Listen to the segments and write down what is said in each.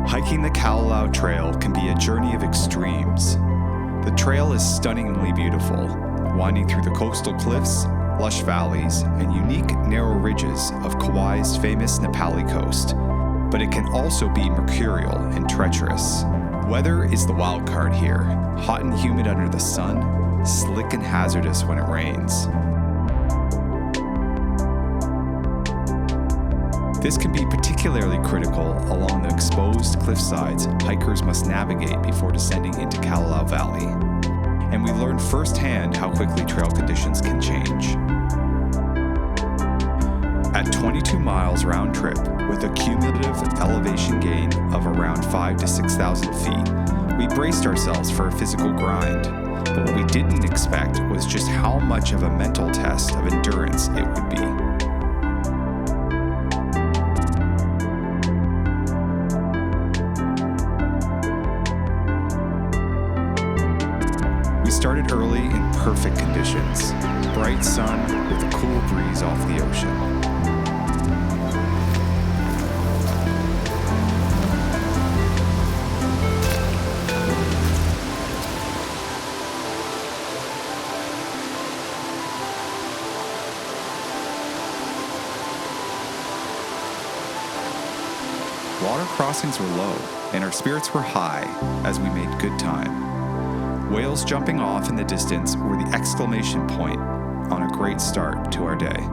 Hiking the Kalalau Trail can be a journey of extremes. The trail is stunningly beautiful, winding through the coastal cliffs, lush valleys, and unique narrow ridges of Kauai's famous Nā Pali Coast. But it can also be mercurial and treacherous. Weather is the wild card here, hot and humid under the sun, slick and hazardous when it rains. This can be particularly critical along the exposed cliffsides hikers must navigate before descending into Kalalau Valley. And we learn firsthand how quickly trail conditions can change. At 22 miles round trip, with a cumulative elevation gain of around 5,000 to 6,000 feet, we braced ourselves for a physical grind. But what we didn't expect was just how much of a mental test of endurance it would be. We started early in perfect conditions, bright sun with a cool breeze off the ocean. Water crossings were low, and our spirits were high as we made good time. Whales jumping off in the distance were the exclamation point on a great start to our day.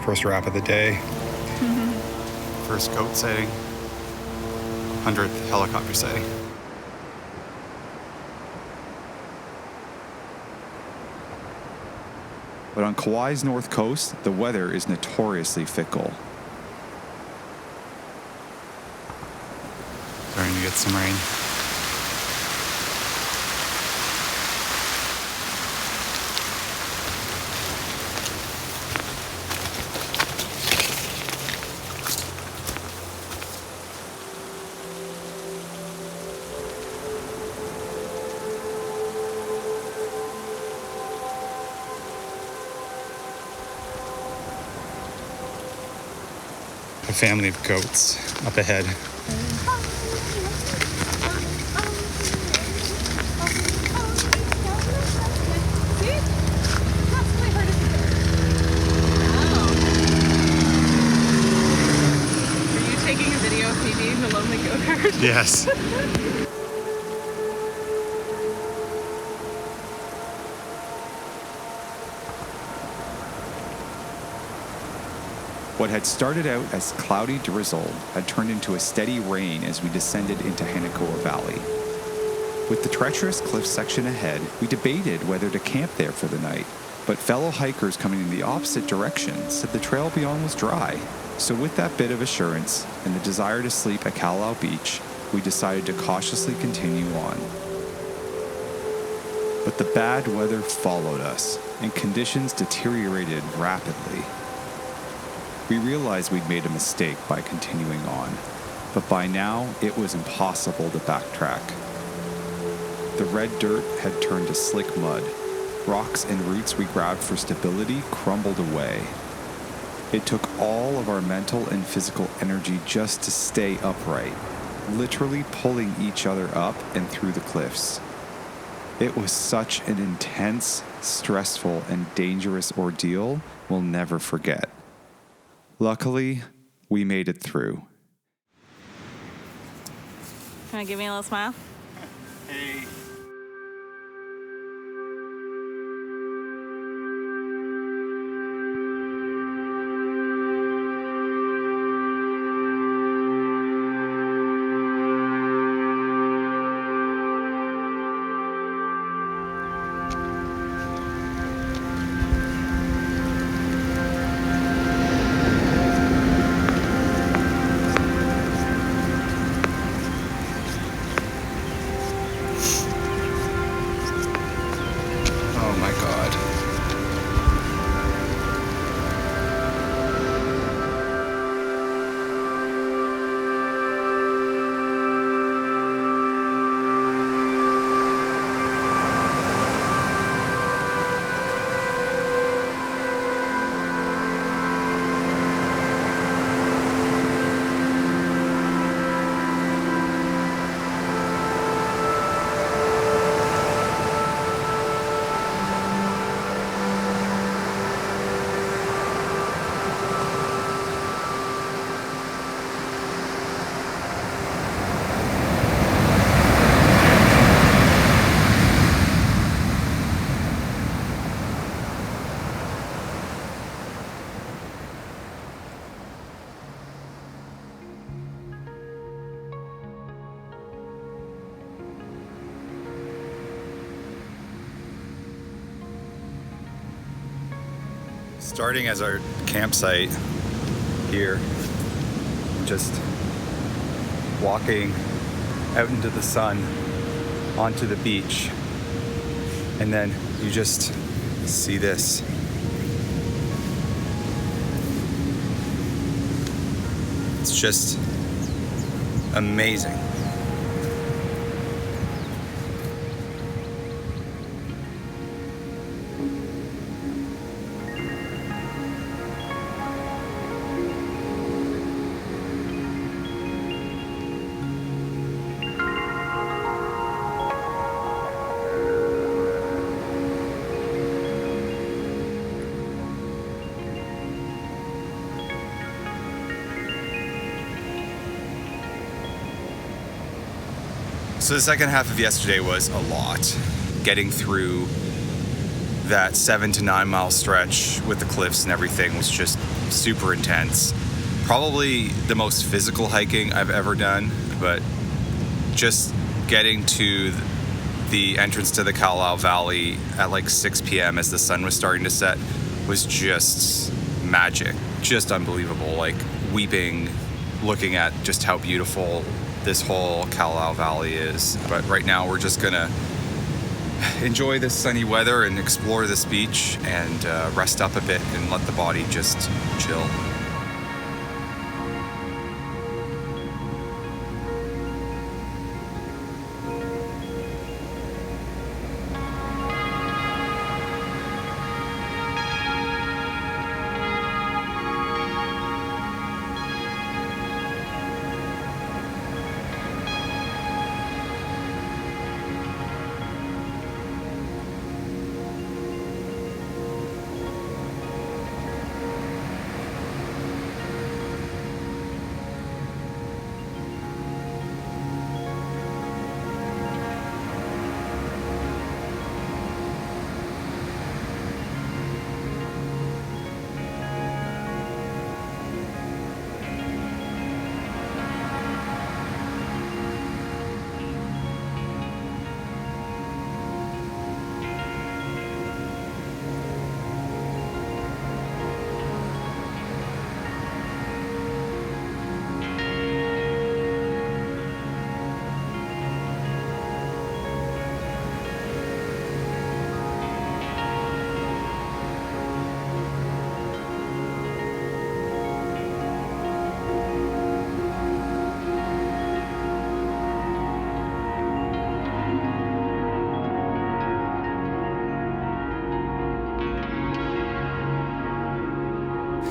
First wrap of the day. First goat sighting. 100th helicopter sighting. But on Kauai's north coast, the weather is notoriously fickle. Starting to get some rain. A family of goats up ahead. Were you taking a video of me being the lonely goat herd? Yes. What had started out as cloudy drizzle had turned into a steady rain as we descended into Hanakoa Valley. With the treacherous cliff section ahead, we debated whether to camp there for the night, but fellow hikers coming in the opposite direction said the trail beyond was dry. So with that bit of assurance and the desire to sleep at Kalalau Beach, we decided to cautiously continue on. But the bad weather followed us, and conditions deteriorated rapidly. We realized we'd made a mistake by continuing on, but by now it was impossible to backtrack. The red dirt had turned to slick mud. Rocks and roots we grabbed for stability crumbled away. It took all of our mental and physical energy just to stay upright, literally pulling each other up and through the cliffs. It was such an intense, stressful, and dangerous ordeal we'll never forget. Luckily, we made it through. Want to give me a little smile? Hey. Starting as our campsite here, just walking out into the sun onto the beach, and then you just see this. It's just amazing. So the second half of yesterday was a lot. Getting through that 7 to 9 mile stretch with the cliffs and everything was just super intense. Probably the most physical hiking I've ever done, but just getting to the entrance to the Kalalau Valley at like 6 p.m. as the sun was starting to set was just magic, just unbelievable. Like weeping, looking at just how beautiful this whole Kalalau Valley is. But right now we're just gonna enjoy this sunny weather and explore this beach and rest up a bit and let the body just chill.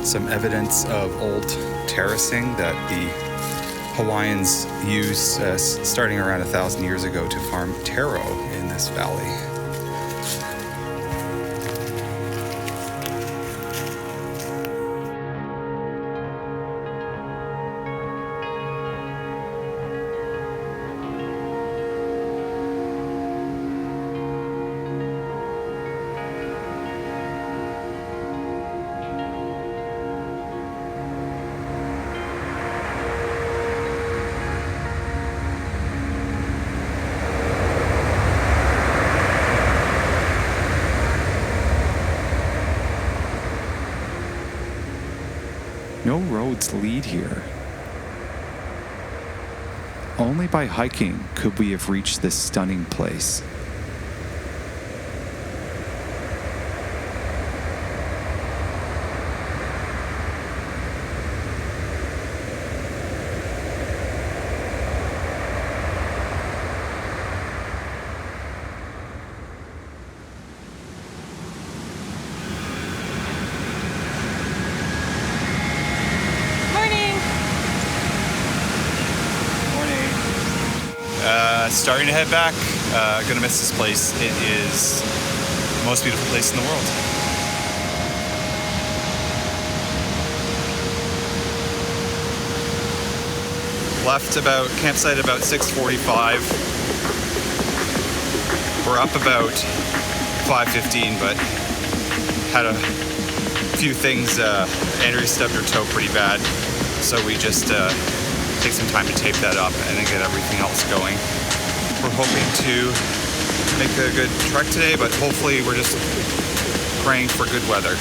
Some evidence of old terracing that the Hawaiians used starting around 1,000 years ago to farm taro in this valley. No roads lead here. Only by hiking could we have reached this stunning place. Starting to head back. Gonna miss this place. It is the most beautiful place in the world. Left about campsite about 6:45. We're up about 5:15, but had a few things. Andrea stubbed her toe pretty bad, so we just take some time to tape that up and then get everything else going. We're hoping to make a good trek today, but hopefully we're just praying for good weather.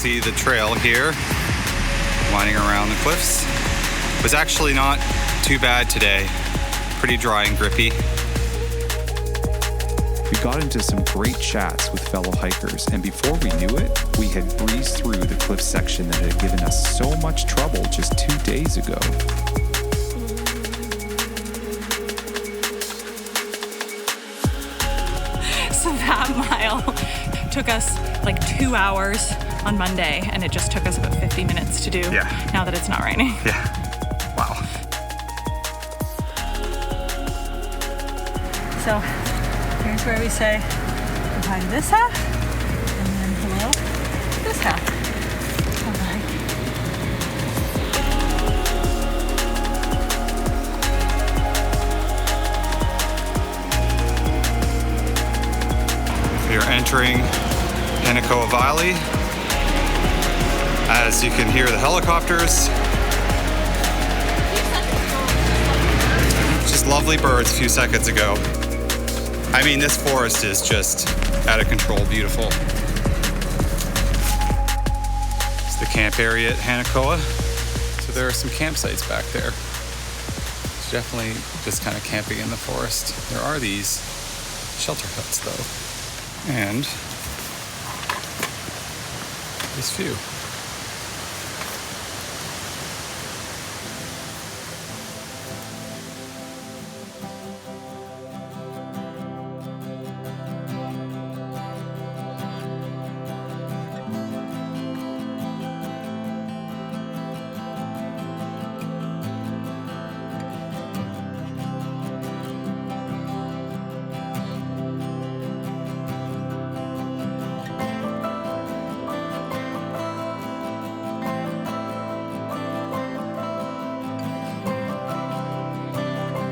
see the trail here, winding around the cliffs. It was actually not too bad today. Pretty dry and grippy. We got into some great chats with fellow hikers, and before we knew it, we had breezed through the cliff section that had given us so much trouble just 2 days ago. So that mile took us like 2 hours on Monday, and it just took us about 50 minutes to do now that it's not raining. Yeah. Wow. So here's where we say goodbye to this half, and then hello this half. Bye-bye. We are entering Hanakoa Valley. As you can hear the helicopters. Just lovely birds a few seconds ago. I mean, this forest is just out of control, beautiful. It's the camp area at Hanakoa. So there are some campsites back there. It's definitely just kind of camping in the forest. There are these shelter huts though. And this view.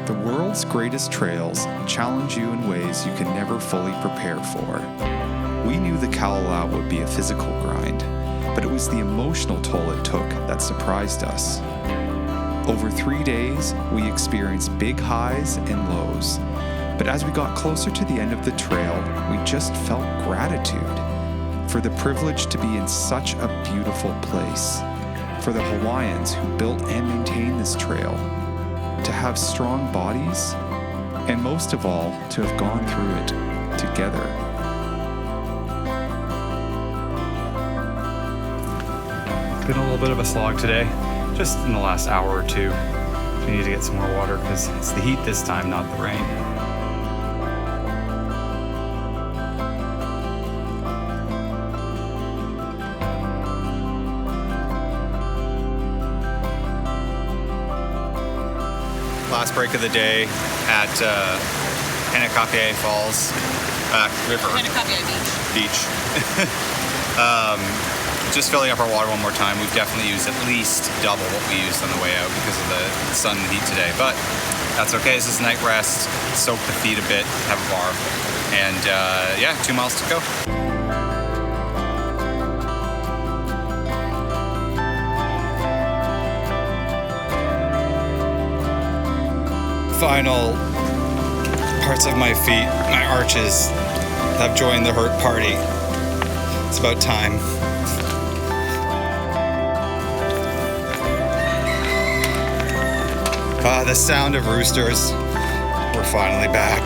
The world's greatest trails challenge you in ways you can never fully prepare for. We knew the Kalalau would be a physical grind, but it was the emotional toll it took that surprised us. Over 3 days, we experienced big highs and lows, but as we got closer to the end of the trail, we just felt gratitude for the privilege to be in such a beautiful place, for the Hawaiians who built and maintained this trail, to have strong bodies, and most of all, to have gone through it together. It's been a little bit of a slog today, just in the last hour or two. We need to get some more water because it's the heat this time, not the rain. Last break of the day at Hanakapi'ai Falls River. Hanakapi'ai Beach. Just filling up our water one more time. We've definitely used at least double what we used on the way out because of the sun and heat today. But that's okay. This is a night rest. Soak the feet a bit, have a bar. And 2 miles to go. Final parts of my feet, my arches, have joined the hurt party. It's about time. The sound of roosters. We're finally back.